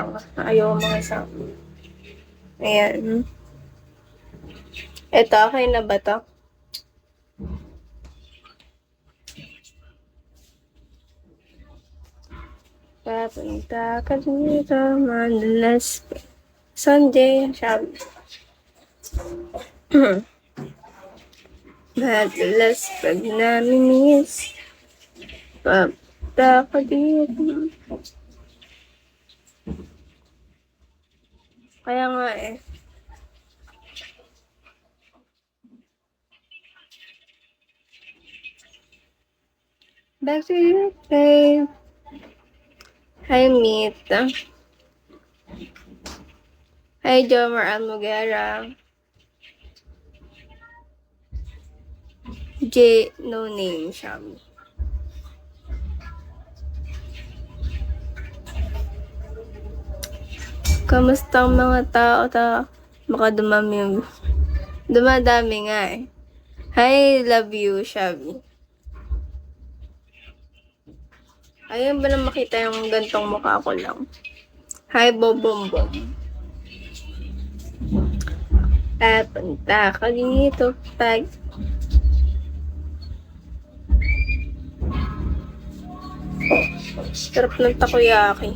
tanga. Ayaw mga isama. Ayan. Ito, okay na ba to? Papunta ka dito, madalas. Sunday, sabi. Madalas pag namimiss. Papunta ka dito. Kaya nga eh. Back to you, babe. Hi, Meet. Hi, Jomar Almugera. J, no name, Shami. Kamusta ang mga tao? Baka dumami. Dumadami nga eh. Hi, love you, Shabi. Ayun ba na makita yung gantong mukha ko lang? Hi, Bobombom. Papunta ka dito pag... Sarap ng takoyaki.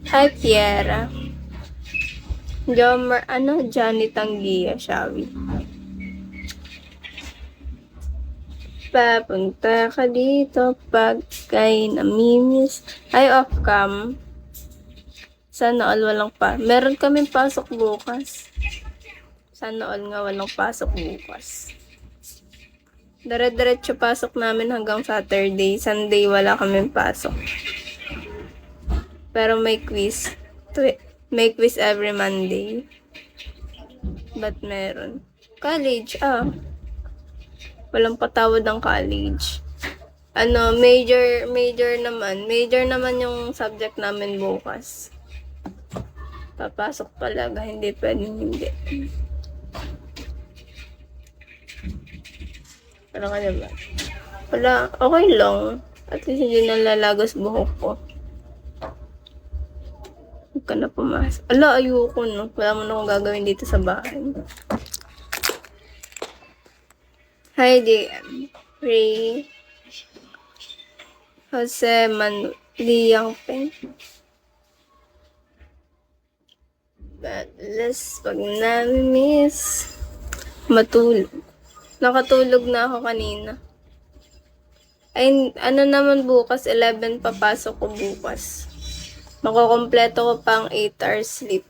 Hi, Kiera. Johnny Tanggia, Shabi. Papunta ka dito pag kay namimiss. Ay, off-cam. Sana all walang pa. Meron kaming pasok bukas. Sana all nga walang pasok bukas. Dire-diretso pasok namin hanggang Saturday. Sunday wala kaming pasok. Pero may quiz. May quiz every Monday. But meron. College, walang patawad ang college. Major naman. Major naman yung subject namin bukas. Papasok talaga, hindi pwedeng hindi. Ano ka na ba? Wala, okay lang. At least hindi nalalagos buhok ko. Huwag ka na pumasok. Ala, ayoko no. Wala mo na akong gagawin dito sa bahay. Hi, DM. Ray. Jose Liang Peng. But less pag namimiss. Matulog. Nakatulog na ako kanina. Ay, ano naman bukas? 11 papasok ko bukas. Makukompleto ko pang 8 hours sleep.